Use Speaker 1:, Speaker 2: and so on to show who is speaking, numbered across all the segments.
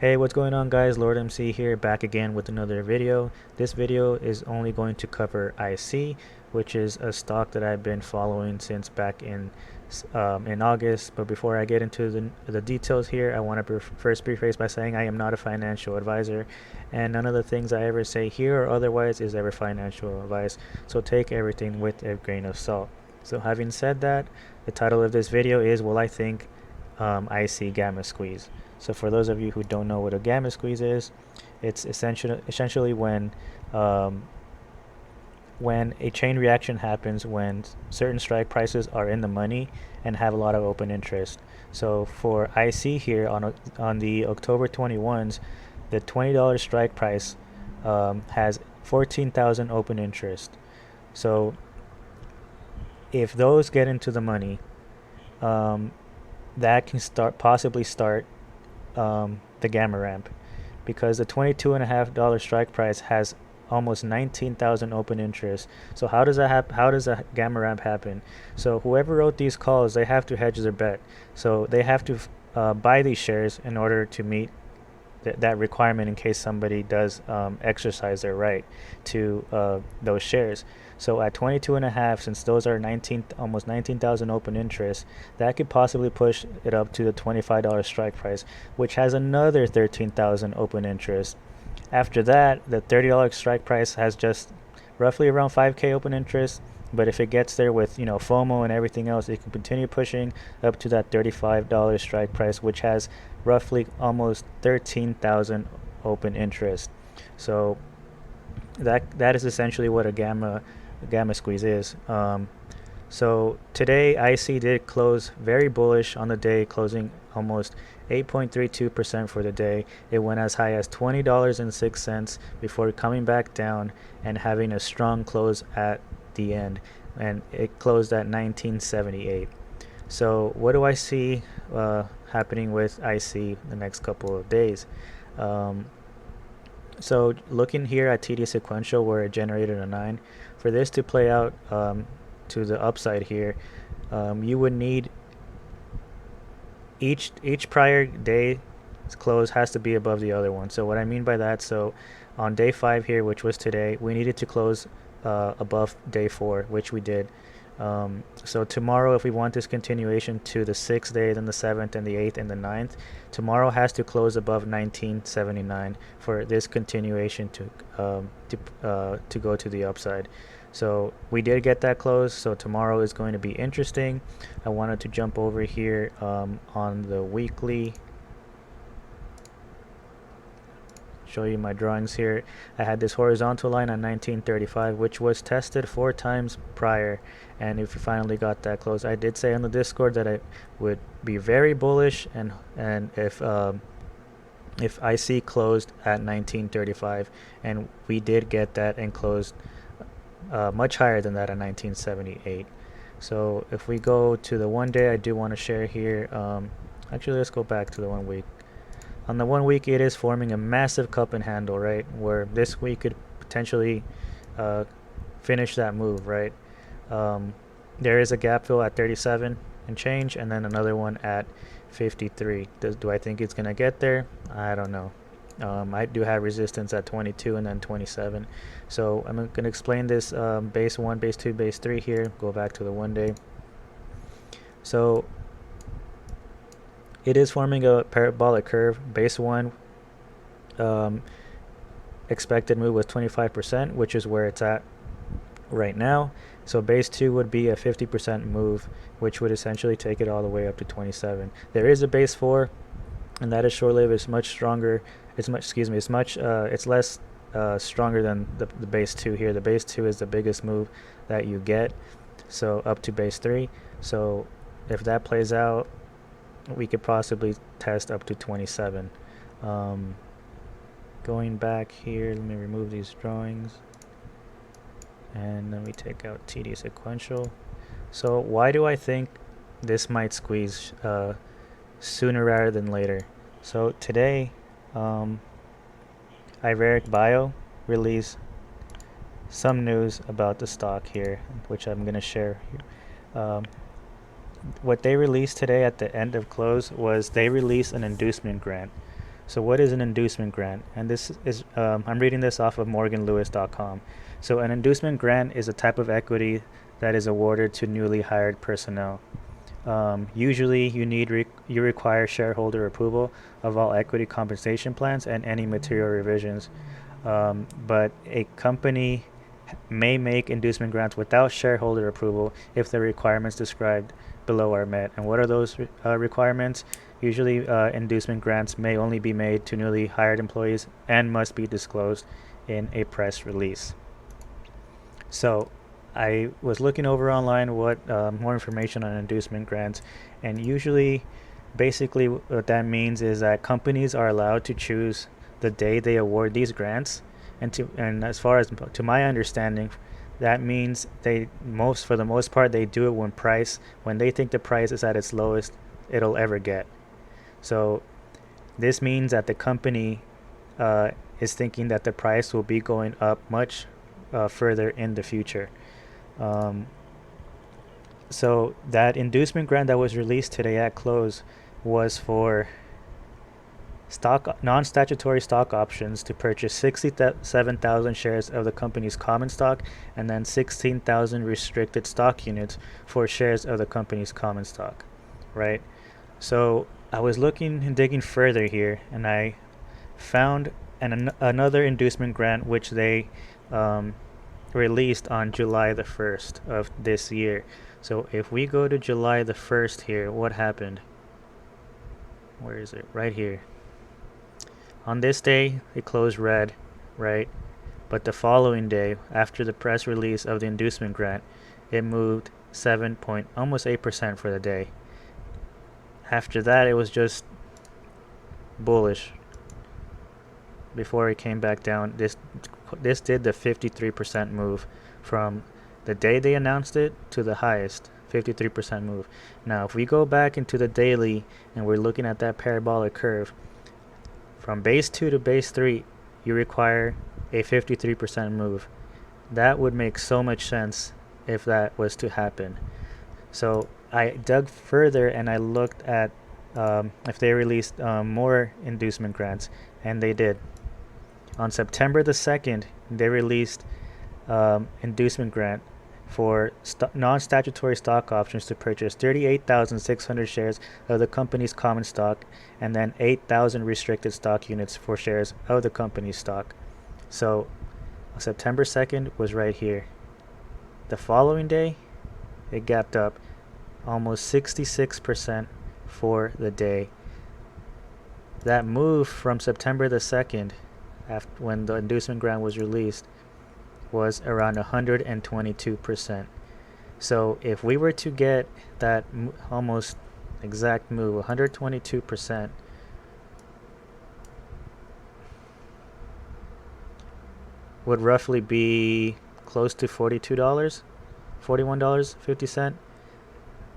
Speaker 1: Hey, what's going on guys? Lord MC here, back again with another video. This video is only going to cover ISEE, which is a stock that I've been following since back in August. But before I get into the details here, I want to first preface by saying I am not a financial advisor, and none of the things I ever say here or otherwise is ever financial advice, so take everything with a grain of salt. So having said that, the title of this video is Will I Think ISEE Gamma Squeeze. So for those of you who don't know what a gamma squeeze is, it's essentially when a chain reaction happens when certain strike prices are in the money and have a lot of open interest. So for ISEE here on the October 21s, the $20 strike price has 14,000 open interest. So if those get into the money, that can possibly start the gamma ramp, because the $22.50 strike price has almost 19,000 open interest. So how does a gamma ramp happen? So whoever wrote these calls, they have to hedge their bet. So they have to buy these shares in order to meet that requirement in case somebody does exercise their right to those shares. So at 22.5, since those are almost 19,000 open interest, that could possibly push it up to the $25 strike price, which has another 13,000 open interest. After that, the $30 strike price has just roughly around 5K open interest. But if it gets there with FOMO and everything else, it can continue pushing up to that $35 strike price, which has roughly almost 13,000 open interest. So that is essentially what a gamma squeeze is. So today ISEE did close very bullish on the day, closing almost 8.32% for the day. It went as high as $20.06 before coming back down and having a strong close at the end, and it closed at 1978. So what do I see happening with ISEE the next couple of days? So looking here at TD sequential, where it generated a 9, for this to play out to the upside here, you would need each prior day's close has to be above the other one. So what I mean by that, so on day 5 here, which was today, we needed to close above day 4, which we did. So tomorrow, if we want this continuation to the 6th day, then the 7th and the 8th and the 9th, tomorrow has to close above 1979 for this continuation to go to the upside. So we did get that close, so tomorrow is going to be interesting. I wanted to jump over here on the weekly, show you my drawings here. I had this horizontal line on 1935, which was tested 4 times prior, and if we finally got that close, I did say on the Discord that I would be very bullish, and if ISEE closed at 1935, and we did get that and closed much higher than that at 1978. So if we go to the 1 day, I do want to share here. Actually, let's go back to the 1 week. On the 1 week, it is forming a massive cup and handle, right? Where this week could potentially finish that move, right? There is a gap fill at 37 and change, and then another one at 53. Do I think it's going to get there? I don't know. I do have resistance at 22 and then 27. So I'm going to explain this base 1, base 2, base 3 here. Go back to the 1 day. So it is forming a parabolic curve. Base 1 expected move was 25%, which is where it's at right now. So base 2 would be a 50% move, which would essentially take it all the way up to 27. There is a base 4, and that is short-lived. It's much stronger. It's less stronger than the base 2 here. The base 2 is the biggest move that you get, so up to base 3. So if that plays out, we could possibly test up to 27. Going back here, let me remove these drawings, and then we take out TD sequential. So why do I think this might squeeze sooner rather than later? So today, Iveric Bio released some news about the stock here, which I'm going to share. What they released today at the end of close was they released an inducement grant. So what is an inducement grant? And this is, I'm reading this off of morganlewis.com. So an inducement grant is a type of equity that is awarded to newly hired personnel. Usually you require shareholder approval of all equity compensation plans and any material revisions. But a company may make inducement grants without shareholder approval if the requirements described below are met. And what are those requirements? Usually inducement grants may only be made to newly hired employees and must be disclosed in a press release. So I was looking over online what more information on inducement grants, and usually basically what that means is that companies are allowed to choose the day they award these grants, and as far as to my understanding, that means for the most part they do it when they think the price is at its lowest it'll ever get. So this means that the company is thinking that the price will be going up much further in the future. So that inducement grant that was released today at close was for non-statutory stock options to purchase 67,000 shares of the company's common stock, and then 16,000 restricted stock units for shares of the company's common stock, right? So I was looking and digging further here, and I found another inducement grant which they released on July the 1st of this year. So if we go to July the 1st here, what happened? Where is it? Right here. On this day, it closed red, right? But the following day, after the press release of the inducement grant, it moved almost 8% for the day. After that, it was just bullish before it came back down. This did the 53% move from the day they announced it to the highest 53% move. Now if we go back into the daily and we're looking at that parabolic curve, from base 2 to base 3 you require a 53% move. That would make so much sense if that was to happen. So I dug further and I looked at if they released more inducement grants, and they did. On September the 2nd, they released inducement grant for non-statutory stock options to purchase 38,600 shares of the company's common stock, and then 8,000 restricted stock units for shares of the company's stock. So September 2nd was right here. The following day, it gapped up almost 66% for the day. That move from September the 2nd, after when the inducement grant was released, was around 122%. So if we were to get that almost exact move, 122%, would roughly be close to $42, $41.50.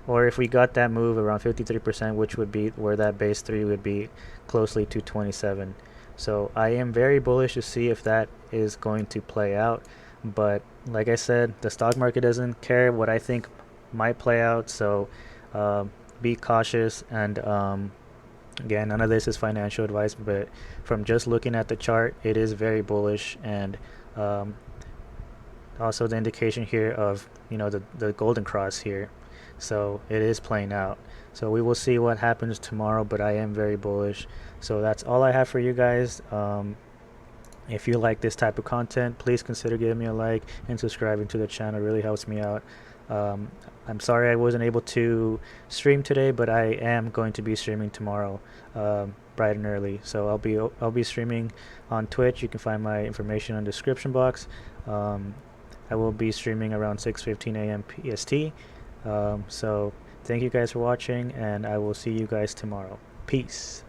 Speaker 1: Or if we got that move around 53%, which would be where that base 3 would be closely to 27. So I am very bullish to see if that is going to play out. But like I said, the stock market doesn't care what I think might play out. So be cautious. And again, none of this is financial advice, but from just looking at the chart, it is very bullish. And also the indication here of, the golden cross here. So it is playing out. So we will see what happens tomorrow, but I am very bullish. So that's all I have for you guys. If you like this type of content, please consider giving me a like and subscribing to the channel. It really helps me out. I'm sorry I wasn't able to stream today, but I am going to be streaming tomorrow, bright and early. So I'll be streaming on Twitch. You can find my information in the description box. I will be streaming around 6:15 a.m. PST. So thank you guys for watching, and I will see you guys tomorrow. Peace.